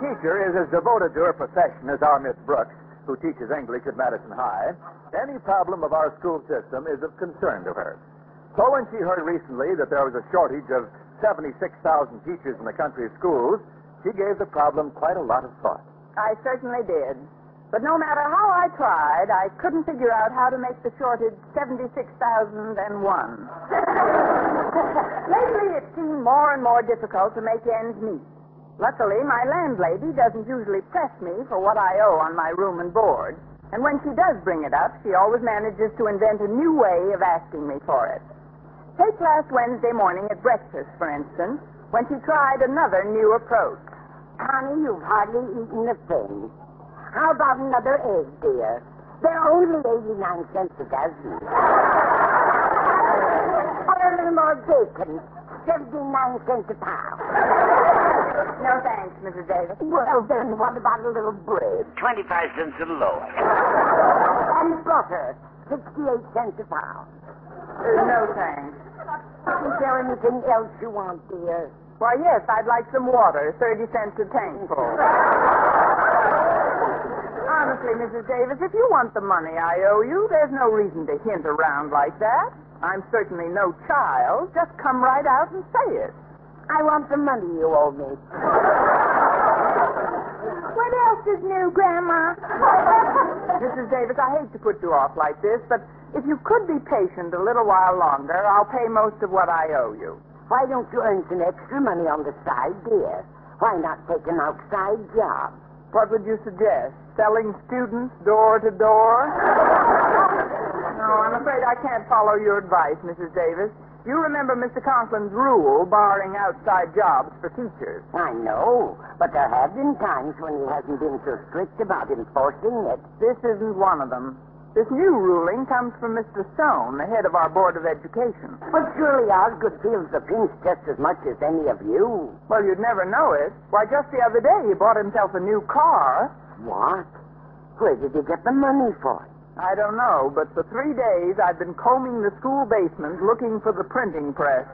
teacher is as devoted to her profession as our Miss Brooks, who teaches English at Madison High, any problem of our school system is of concern to her. So when she heard recently that there was a shortage of 76,000 teachers in the country schools, she gave the problem quite a lot of thought. I certainly did. But no matter how I tried, I couldn't figure out how to make the shortage 76,001. Lately, it seemed more and more difficult to make ends meet. Luckily, my landlady doesn't usually press me for what I owe on my room and board. And when she does bring it up, she always manages to invent a new way of asking me for it. Take last Wednesday morning at breakfast, for instance, when she tried another new approach. Honey, you've hardly eaten a thing. How about another egg, dear? They're only 89 cents a dozen. Or a little more bacon, 79 cents a pound. No thanks, Mrs. Davis. Well, then, what about a little bread? 25 cents a loaf. And butter, 68 cents a pound. No thanks. Is there anything else you want, dear? Why, yes, I'd like some water, 30 cents a tankful. Honestly, Mrs. Davis, if you want the money I owe you, there's no reason to hint around like that. I'm certainly no child. Just come right out and say it. I want the money you owe me. What else is new, Grandma? Mrs. Davis, I hate to put you off like this, but if you could be patient a little while longer, I'll pay most of what I owe you. Why don't you earn some extra money on the side, dear? Why not take an outside job? What would you suggest? Selling students door to door? No, I'm afraid I can't follow your advice, Mrs. Davis. You remember Mr. Conklin's rule barring outside jobs for teachers. I know, but there have been times when he hasn't been so strict about enforcing it. This isn't one of them. This new ruling comes from Mr. Stone, the head of our Board of Education. But surely Osgood feels the pinch just as much as any of you. Well, you'd never know it. Why, just the other day he bought himself a new car. What? Where did he get the money for it? I don't know, but for 3 days I've been combing the school basement looking for the printing press.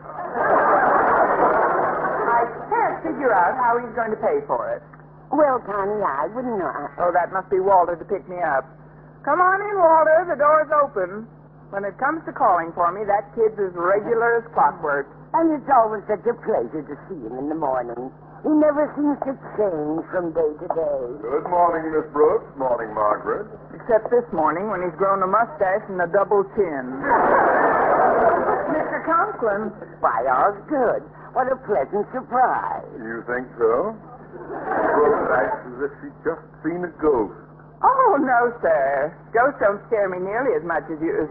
I can't figure out how he's going to pay for it. Well, Connie, I wouldn't know. Oh, that must be Walter to pick me up. Come on in, Walter. The door's open. When it comes to calling for me, that kid's as regular as clockwork. And it's always such a pleasure to see him in the morning. He never seems to change from day to day. Good morning, Miss Brooks. Morning, Margaret. Except this morning when he's grown a mustache and a double chin. Mr. Conklin. Why, Osgood, what a pleasant surprise. You think so? Brooks acts as if she'd just seen a ghost. Oh, no, sir. Ghosts don't scare me nearly as much as you.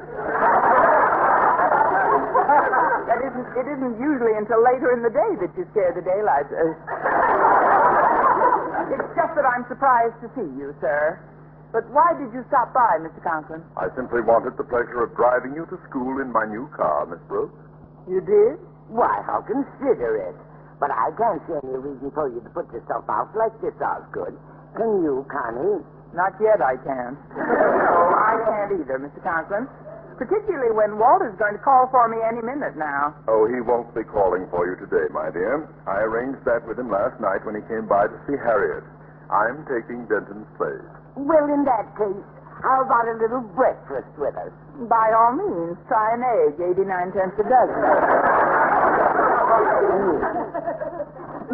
It isn't usually until later in the day that you scare the daylight. It's just that I'm surprised to see you, sir. But why did you stop by, Mr. Conklin? I simply wanted the pleasure of driving you to school in my new car, Miss Brooks. You did? Why, how considerate. But I can't see any reason for you to put yourself out like this, Osgood. Can you, Connie? Not yet, I can't. No, I can't either, Mr. Conklin. Particularly when Walter's going to call for me any minute now. Oh, he won't be calling for you today, my dear. I arranged that with him last night when he came by to see Harriet. I'm taking Denton's place. Well, in that case, how about a little breakfast with us? By all means, try an egg, 89 cents a dozen.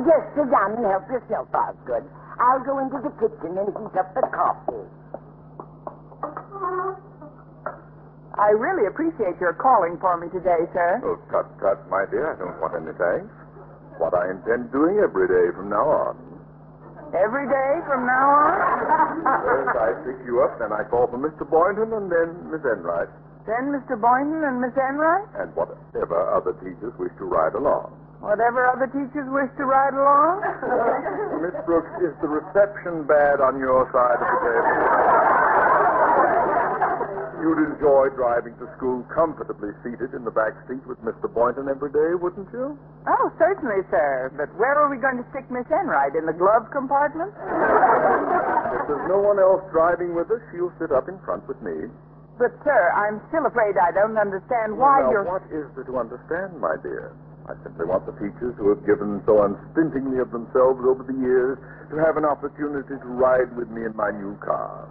Just sit down and help yourself, Osgood. I'll go into the kitchen and heat up the coffee. I really appreciate your calling for me today, sir. Oh, tut, tut, my dear. I don't want any thanks. What I intend doing every day from now on. Every day from now on? First, I pick you up, then I call for Mr. Boynton, and then Miss Enright. Then Mr. Boynton and Miss Enright? And whatever other teachers wish to ride along. Whatever other teachers wish to ride along? Miss Brooks, is the reception bad on your side of the table? You'd enjoy driving to school comfortably seated in the back seat with Mr. Boynton every day, wouldn't you? Oh, certainly, sir. But where are we going to stick Miss Enright? In the glove compartment? If there's no one else driving with us, she'll sit up in front with me. But, sir, I'm still afraid I don't understand why now, you're... what is there to understand, my dear? I simply want the teachers who have given so unstintingly of themselves over the years to have an opportunity to ride with me in my new car,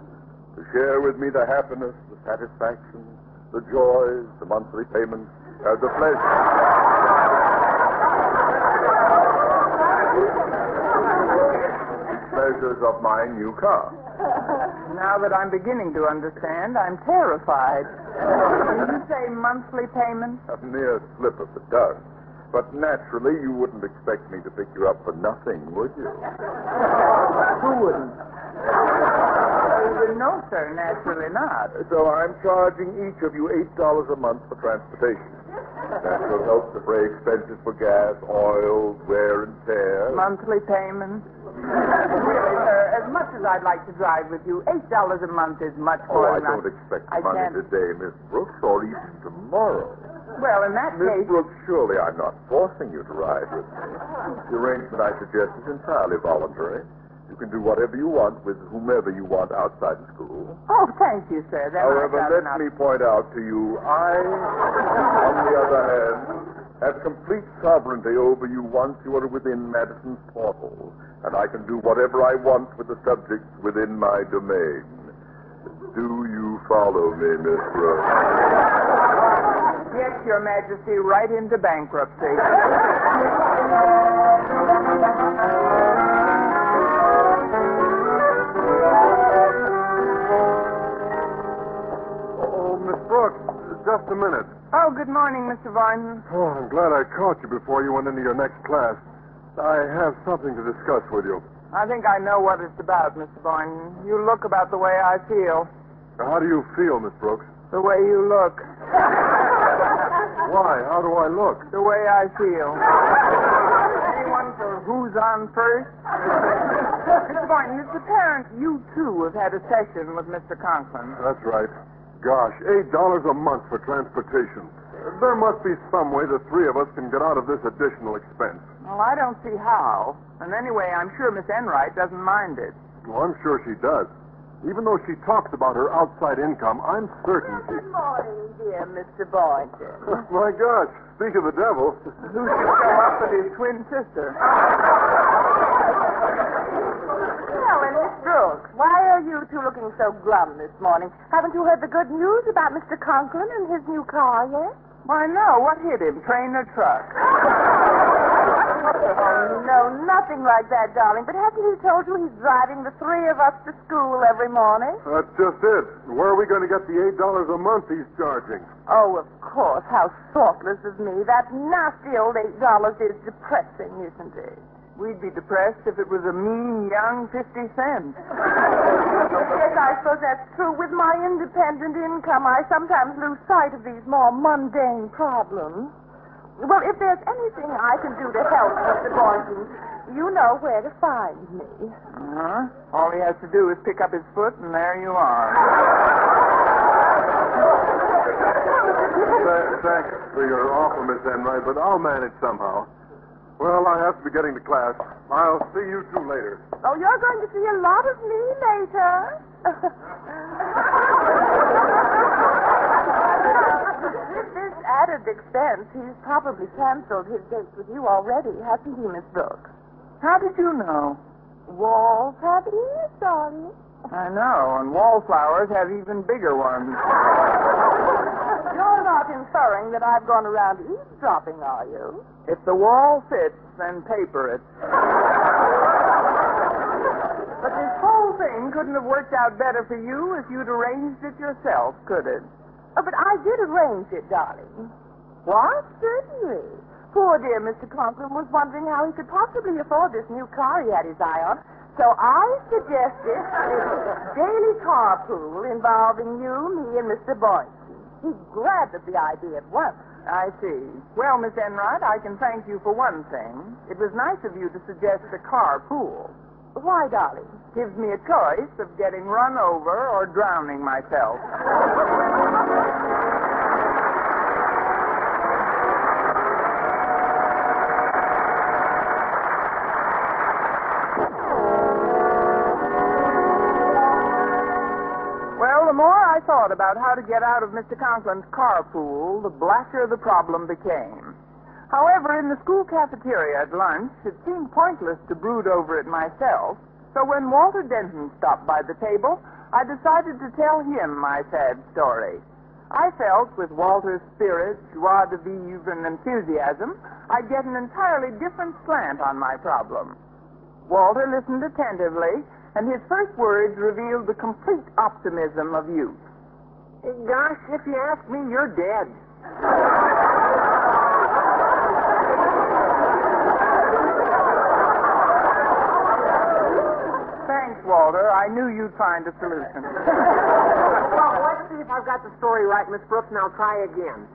to share with me the happiness, the satisfaction, the joys, the monthly payments, the pleasure. Pleasures of my new car. Now that I'm beginning to understand, I'm terrified. Did you say monthly payment? A mere slip of the tongue. But naturally, you wouldn't expect me to pick you up for nothing, would you? Who wouldn't? No, sir, naturally not. So I'm charging each of you $8 a month for transportation. That will help defray expenses for gas, oil, wear and tear. Monthly payment? Really, sir, as much as I'd like to drive with you, $8 a month is much more I than don't expect I money can't- today, Miss Brooks, or even tomorrow. Well, in that Miss case... Brooks, surely I'm not forcing you to ride with me. The arrangement I suggest is entirely voluntary. You can do whatever you want with whomever you want outside the school. Oh, thank you, sir. Then However, I've got let enough. me point out to you, I, on the other hand, have complete sovereignty over you once you are within Madison's portal, and I can do whatever I want with the subjects within my domain. Do you follow me, Miss Brooks? Yes, Your Majesty, right into bankruptcy. Oh, Miss Brooks, just a minute. Oh, good morning, Mr. Boynton. Oh, I'm glad I caught you before you went into your next class. I have something to discuss with you. I think I know what it's about, Mr. Boynton. You look about the way I feel. Now, how do you feel, Miss Brooks? The way you look. Why? How do I look? The way I feel. Anyone for who's on first? Mr. Boynton, it's apparent you, too, have had a session with Mr. Conklin. That's right. Gosh, $8 a month for transportation. There must be some way the three of us can get out of this additional expense. Well, I don't see how. And anyway, I'm sure Miss Enright doesn't mind it. Well, I'm sure she does. Even though she talks about her outside income, I'm certain she... Good morning, dear Mr. Boynton. My gosh, speak of the devil. Who should show up with his twin sister? Well, and Miss Brooks, why are you two looking so glum this morning? Haven't you heard the good news about Mr. Conklin and his new car yet? Why, no. What hit him? Train or truck? Oh, no, nothing like that, darling. But hasn't he told you he's driving the three of us to school every morning? That's just it. Where are we going to get the $8 a month he's charging? Oh, of course. How thoughtless of me. That nasty old $8 is depressing, isn't it? We'd be depressed if it was a mean, young 50 cents. Yes, I suppose that's true. With my independent income, I sometimes lose sight of these more mundane problems. Well, if there's anything I can do to help Mr. Boynton, you know where to find me. Uh-huh. All he has to do is pick up his foot, and there you are. Thanks for your offer, Miss Enright, but I'll manage somehow. Well, I have to be getting to class. I'll see you two later. Oh, you're going to see a lot of me later. With this added expense, he's probably canceled his date with you already, hasn't he, Miss Brooks? How did you know? Walls have ears, darling. I know, and wallflowers have even bigger ones. You're not inferring that I've gone around eavesdropping, are you? If the wall fits, then paper it. But this whole thing couldn't have worked out better for you if you'd arranged it yourself, could it? Oh, but I did arrange it, darling. What? Certainly. Poor dear Mr. Conklin was wondering how he could possibly afford this new car he had his eye on. So I suggested a daily carpool involving you, me, and Mr. Boynton. He grabbed at the idea at once. I see. Well, Miss Enright, I can thank you for one thing. It was nice of you to suggest a carpool. Why, darling? Gives me a choice of getting run over or drowning myself. Well, the more I thought about how to get out of Mr. Conklin's carpool, the blacker the problem became. However, in the school cafeteria at lunch, it seemed pointless to brood over it myself. So when Walter Denton stopped by the table, I decided to tell him my sad story. I felt with Walter's spirit, joie de vivre, and enthusiasm, I'd get an entirely different slant on my problem. Walter listened attentively, and his first words revealed the complete optimism of youth. Gosh, if you ask me, you're dead. Thanks, Walter. I knew you'd find a solution. Well, let's see if I've got the story right, Miss Brooks, and I'll try again.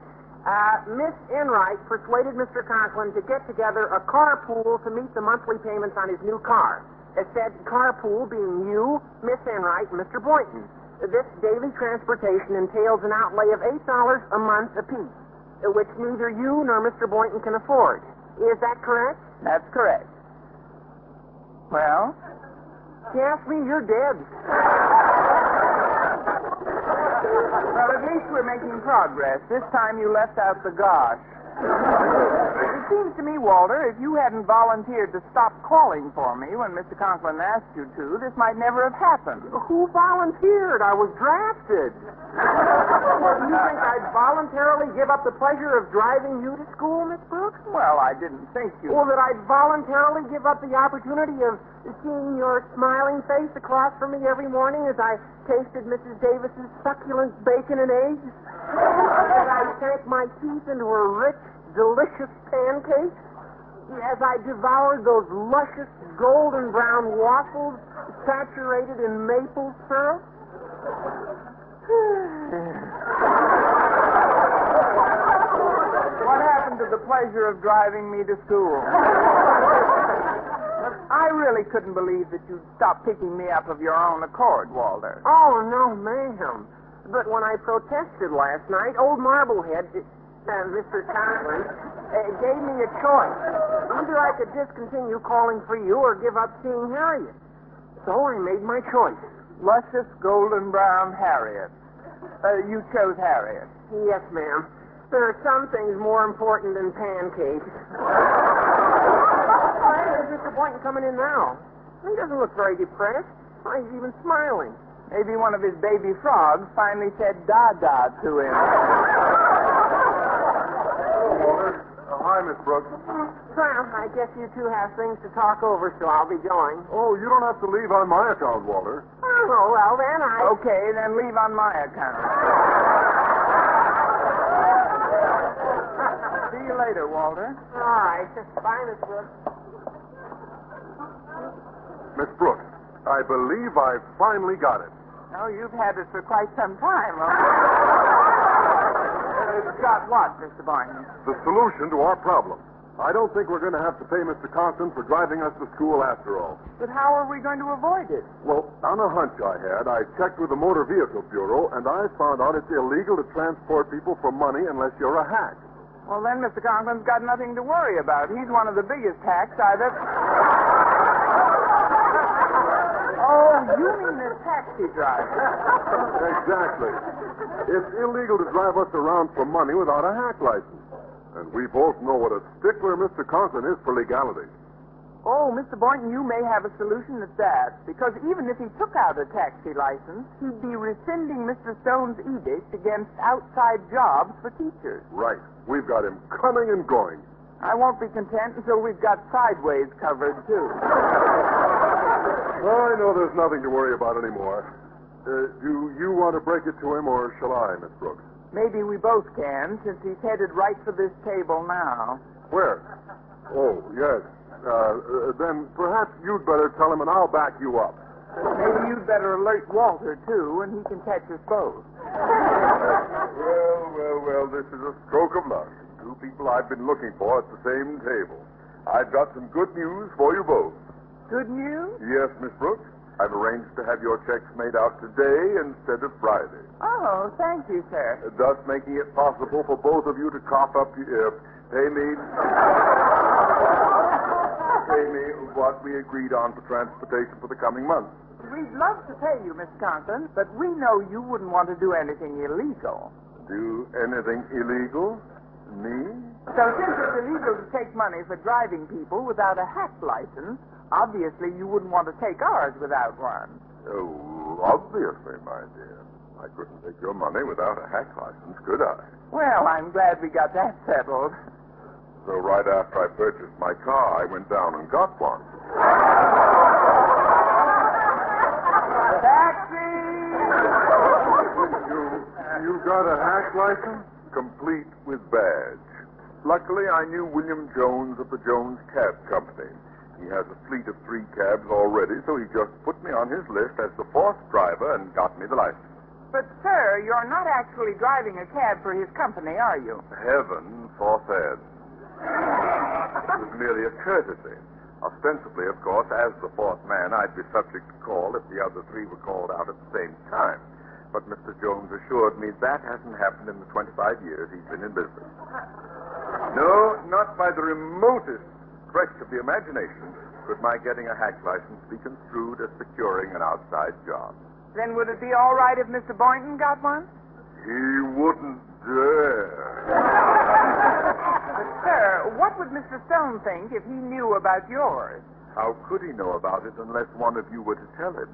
Miss Enright persuaded Mr. Conklin to get together a carpool to meet the monthly payments on his new car. It said carpool being you, Miss Enright, and Mr. Boynton. This daily transportation entails an outlay of $8 a month apiece, which neither you nor Mr. Boynton can afford. Is that correct? That's correct. Well? If you ask me, you're dead. Well, at least we're making progress. This time you left out the gosh. It seems to me, Walter, if you hadn't volunteered to stop calling for me when Mr. Conklin asked you to, this might never have happened. Who volunteered? I was drafted. Well, do you think I'd voluntarily give up the pleasure of driving you to school, Miss Brooks? Well, I didn't think you... Or that I'd voluntarily give up the opportunity of seeing your smiling face across from me every morning as I tasted Mrs. Davis's succulent bacon and eggs? As I sank my teeth into her rich, delicious pancakes? As I devoured those luscious golden brown waffles saturated in maple syrup? What happened to the pleasure of driving me to school? I really couldn't believe that you'd stop picking me up of your own accord, Walter. Oh, no, ma'am. But when I protested last night, old Marblehead, Mr. Conklin, gave me a choice. Either I could discontinue calling for you or give up seeing Harriet. So I made my choice. Luscious golden brown Harriet. You chose Harriet. Yes, ma'am. There are some things more important than pancakes. There's Mr. Boynton coming in now. He doesn't look very depressed. He's even smiling. Maybe one of his baby frogs finally said da-da to him. Walter. Hi, Miss Brooks. Well, I guess you two have things to talk over, so I'll be going. Oh, you don't have to leave on my account, Walter. Oh, well, then Okay, then leave on my account. See you later, Walter. All right. Bye, Miss Brooks. Miss Brooks, I believe I've finally got it. Oh, you've had it for quite some time. Got what, Mr. Boynton? The solution to our problem. I don't think we're going to have to pay Mr. Conklin for driving us to school after all. But how are we going to avoid it? Well, on a hunch I had, I checked with the Motor Vehicle Bureau, and I found out it's illegal to transport people for money unless you're a hack. Well, then Mr. Conklin's got nothing to worry about. He's one of the biggest hacks I've ever... Oh, you mean a taxi driver? Exactly. It's illegal to drive us around for money without a hack license. And we both know what a stickler Mr. Conklin is for legality. Oh, Mr. Boynton, you may have a solution at that. Because even if he took out a taxi license, he'd be rescinding Mr. Stone's edict against outside jobs for teachers. Right. We've got him coming and going. I won't be content until we've got sideways covered, too. Well, I know there's nothing to worry about anymore. Do you want to break it to him, or shall I, Miss Brooks? Maybe we both can, since he's headed right for this table now. Where? Oh, yes. Then perhaps you'd better tell him, and I'll back you up. Maybe you'd better alert Walter, too, and he can catch us both. Well, this is a stroke of luck. Two people I've been looking for at the same table. I've got some good news for you both. Good news? Yes, Miss Brooks. I've arranged to have your checks made out today instead of Friday. Oh, thank you, sir. Thus making it possible for both of you to cough up pay me what we agreed on for transportation for the coming month. We'd love to pay you, Miss Conklin, but we know you wouldn't want to do anything illegal. Do anything illegal? Me? So since it's illegal to take money for driving people without a hack license, obviously you wouldn't want to take ours without one. Oh, obviously, my dear. I couldn't take your money without a hack license, could I? Well, I'm glad we got that settled. So right after I purchased my car, I went down and got one. Taxi! You got a hack license? Complete with badge. Luckily, I knew William Jones of the Jones Cab Company. He has a fleet of 3 cabs already, so he just put me on his list as the 4th driver and got me the license. But, sir, you're not actually driving a cab for his company, are you? Heaven forfend. It was merely a courtesy. Ostensibly, of course, as the 4th man, I'd be subject to call if the other 3 were called out at the same time. But Mr. Jones assured me that hasn't happened in the 25 years he's been in business. No, not by the remotest stretch of the imagination could my getting a hack license be construed as securing an outside job. Then would it be all right if Mr. Boynton got one? He wouldn't dare. But, sir, what would Mr. Stone think if he knew about yours? How could he know about it unless one of you were to tell him?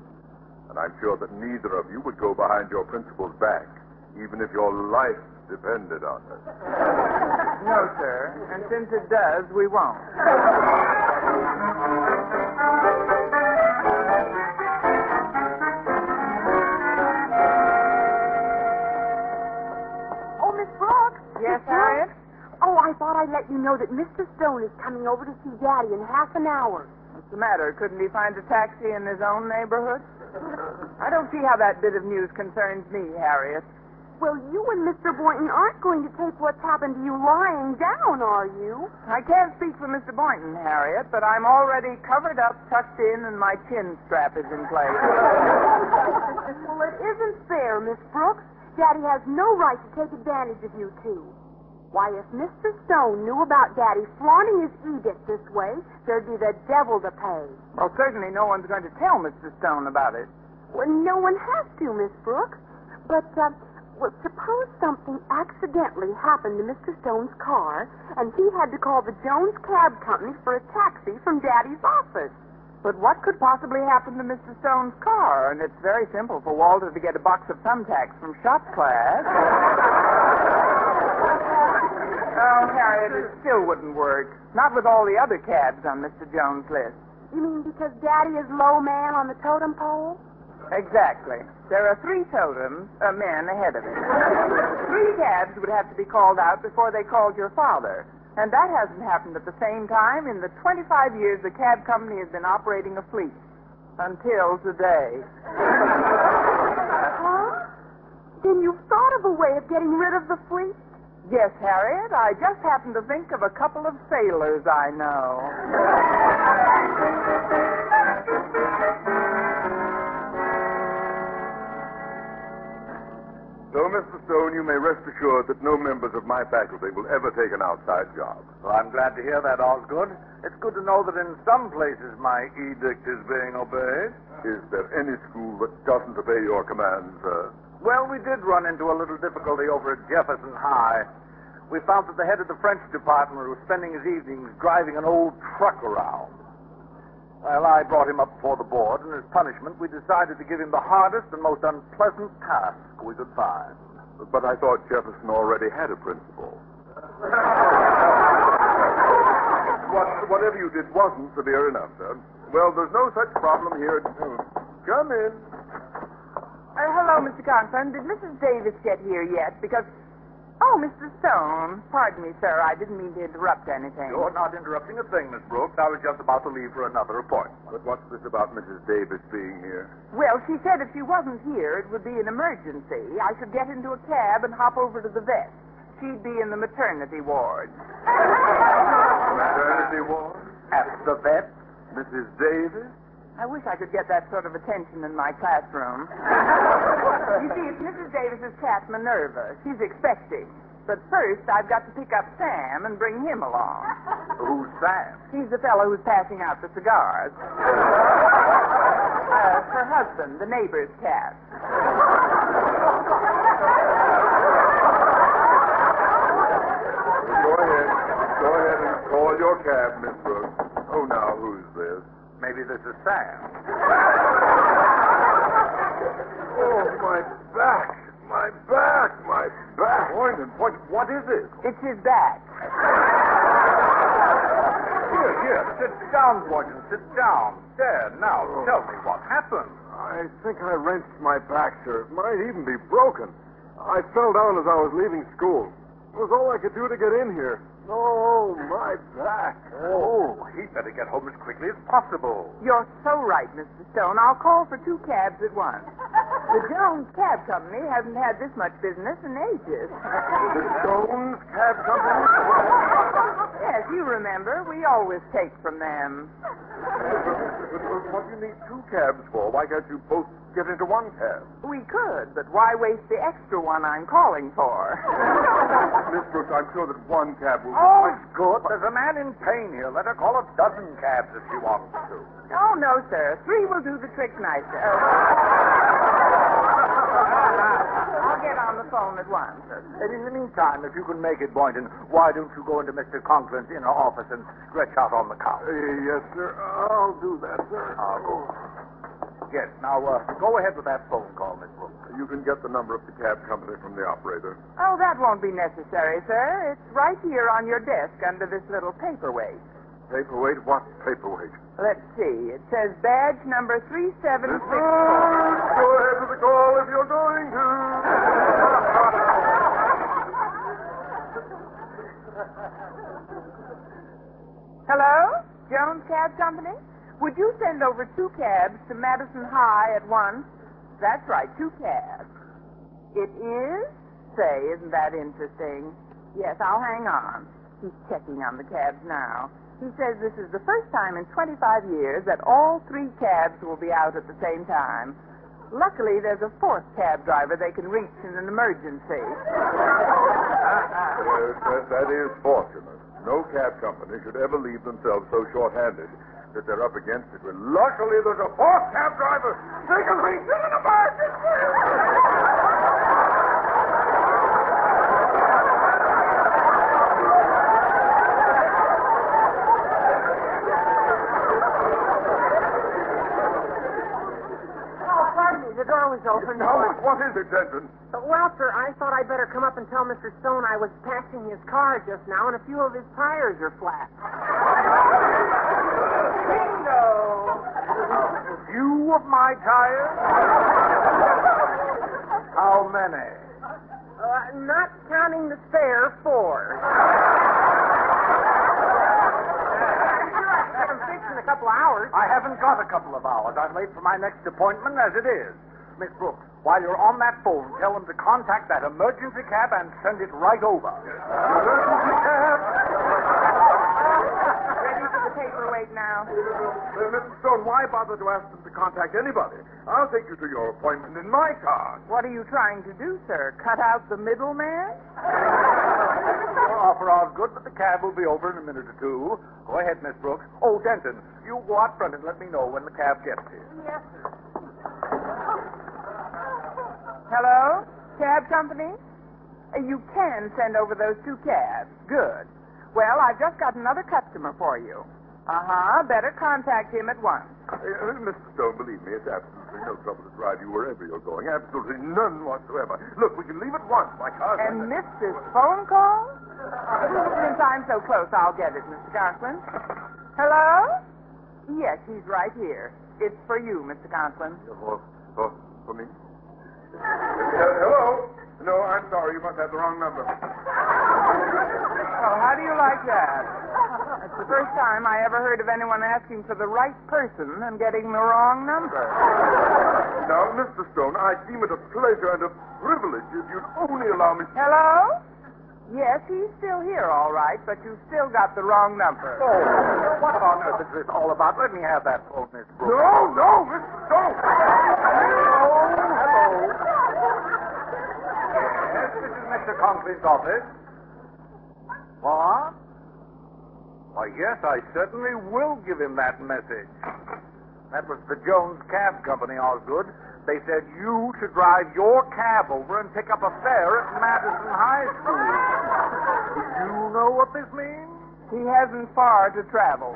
And I'm sure that neither of you would go behind your principal's back, even if your life depended on it. No, sir. And since it does, we won't. Oh, Miss Brooks. Yes, Miss Brooks? Harriet? Oh, I thought I'd let you know that Mr. Stone is coming over to see Daddy in half an hour. What's the matter? Couldn't he find a taxi in his own neighborhood? I don't see how that bit of news concerns me, Harriet. Well, you and Mr. Boynton aren't going to take what's happened to you lying down, are you? I can't speak for Mr. Boynton, Harriet, but I'm already covered up, tucked in, and my chin strap is in place. Well, it isn't fair, Miss Brooks. Daddy has no right to take advantage of you two. Why, if Mr. Stone knew about Daddy flaunting his edict this way, there'd be the devil to pay. Well, certainly no one's going to tell Mr. Stone about it. Well, no one has to, Miss Brooks. But, well, suppose something accidentally happened to Mr. Stone's car, and he had to call the Jones Cab Company for a taxi from Daddy's office. But what could possibly happen to Mr. Stone's car? And it's very simple for Walter to get a box of thumbtacks from shop class. Oh, Harriet, it still wouldn't work. Not with all the other cabs on Mr. Jones' list. You mean because Daddy is low man on the totem pole? Exactly. There are 3 totems, men ahead of him. 3 cabs would have to be called out before they called your father. And that hasn't happened at the same time in the 25 years the cab company has been operating a fleet. Until today. Huh? Then you've thought of a way of getting rid of the fleet? Yes, Harriet. I just happened to think of a couple of sailors I know. So, Mr. Stone, you may rest assured that no members of my faculty will ever take an outside job. Well, I'm glad to hear that, Osgood. It's good to know that in some places my edict is being obeyed. Is there any school that doesn't obey your commands, sir? Well, we did run into a little difficulty over at Jefferson High. We found that the head of the French department was spending his evenings driving an old truck around. Well, I brought him up before the board, and as punishment, we decided to give him the hardest and most unpleasant task we could find. But I thought Jefferson already had a principal. Whatever you did wasn't severe enough, sir. Well, there's no such problem here. Come in. Hello, Mr. Conklin. Did Mrs. Davis get here yet? Because... Oh, Mr. Stone. Pardon me, sir. I didn't mean to interrupt anything. You're not interrupting a thing, Miss Brooks. I was just about to leave for another appointment. But what's this about Mrs. Davis being here? Well, she said if she wasn't here, it would be an emergency. I should get into a cab and hop over to the vet. She'd be in the maternity ward. Maternity ward? At the vet, Mrs. Davis? I wish I could get that sort of attention in my classroom. You see, it's Mrs. Davis's cat, Minerva. She's expecting. But first, I've got to pick up Sam and bring him along. Who's Sam? He's the fellow who's passing out the cigars. Her husband, the neighbor's cat. Go ahead. cab, Miss Brooks. Oh, now, who's this? Maybe this is Sam. Oh, my back. My back. My back. Boynton, what is it? It's his back. Here, sit down, Boynton, sit down. There, now, tell me what happened. I think I wrenched my back, sir. It might even be broken. I fell down as I was leaving school. It was all I could do to get in here. Oh, my back. Oh, he'd better get home as quickly as possible. You're so right, Mr. Stone. I'll call for 2 cabs at once. The Jones Cab Company hasn't had this much business in ages. The Jones Cab Company? Yes, you remember. We always take from them. What do you need 2 cabs for? Why can't you both get into 1 cab? We could, but why waste the extra one I'm calling for? Miss Brooks, I'm sure that 1 cab will... Oh, it's good. There's a man in pain here. Let her call a dozen cabs if she wants to. Oh, no, sir. 3 will do the trick nicer. I'll get on the phone at once. And in the meantime, if you can make it, Boynton, why don't you go into Mr. Conklin's inner office and stretch out on the couch? Yes, sir. I'll do that, sir. Yes, now, go ahead with that phone call, Miss Brooks. You can get the number of the cab company from the operator. Oh, that won't be necessary, sir. It's right here on your desk under this little paperweight. Paperweight? What paperweight? Let's see. It says badge number 3764. Go ahead with the call if you're going to. Hello? Jones Cab Company? Would you send over 2 cabs to Madison High at once? That's right, 2 cabs. It is? Say, isn't that interesting? Yes, I'll hang on. He's checking on the cabs now. He says this is the first time in 25 years that all 3 cabs will be out at the same time. Luckily, there's a 4th cab driver they can reach in an emergency. That is fortunate. No cab company should ever leave themselves so short-handed that they're up against it. Well, luckily, there's a 4th cab driver. They can reach in an emergency. The door was open. Now, what is it, Denton? Well, sir, I thought I'd better come up and tell Mr. Stone I was passing his car just now, and a few of his tires are flat. Bingo! A few of my tires? How many? Not counting the spare 4. I'm sure I can get them fixed in a couple of hours. I haven't got a couple of hours. I'm late for my next appointment as it is. Miss Brooks, while you're on that phone, tell them to contact that emergency cab and send it right over. Emergency cab? Ready for the paperweight now? Mr. Stone, why bother to ask them to contact anybody? I'll take you to your appointment in my car. What are you trying to do, sir? Cut out the middleman? Your offer all's good, but the cab will be over in a minute or 2. Go ahead, Miss Brooks. Oh, Denton, you go out front and let me know when the cab gets here. Yes, sir. Hello? Cab company? You can send over those 2 cabs. Good. Well, I've just got another customer for you. Better contact him at once. Mr. Stone, believe me, it's absolutely no trouble to drive you wherever you're going. Absolutely none whatsoever. Look, we can leave at once. My car's... And miss this phone call? Since I'm so close, I'll get it, Mr. Conklin. Hello? Yes, he's right here. It's for you, Mr. Conklin. For me? Hello? No, I'm sorry. You must have the wrong number. Oh, how do you like that? It's the first time I ever heard of anyone asking for the right person and getting the wrong number. Now, Mr. Stone, I deem it a pleasure and a privilege if you'd only allow me... Hello? Yes, he's still here, all right, but you've still got the wrong number. Oh, what on earth is this all about? Let me have that phone, Miss Brooks. No, Mr. Stone! Hello. Yes, this is Mr. Conklin's office. What? Why, yes, I certainly will give him that message. That was the Jones Cab Company, Osgood. They said you should drive your cab over and pick up a fare at Madison High School. Do you know what this means? He hasn't far to travel.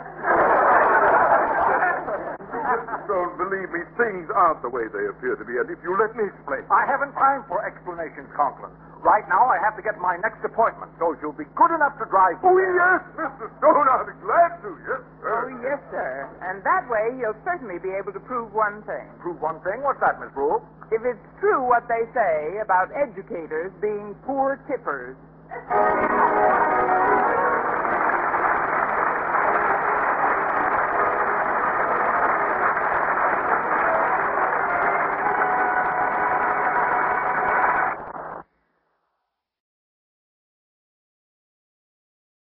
Mr. Stone, believe me, things aren't the way they appear to be, and if you let me explain. I haven't time for explanations, Conklin. Right now, I have to get my next appointment, so if you'll be good enough to drive me Oh, there. yes, Mr. Stone, I'll be glad to, yes, sir. Oh, yes, sir. And that way he'll certainly be able to prove one thing. Prove one thing. What's that, Miss Brule? If it's true what they say about educators being poor tippers.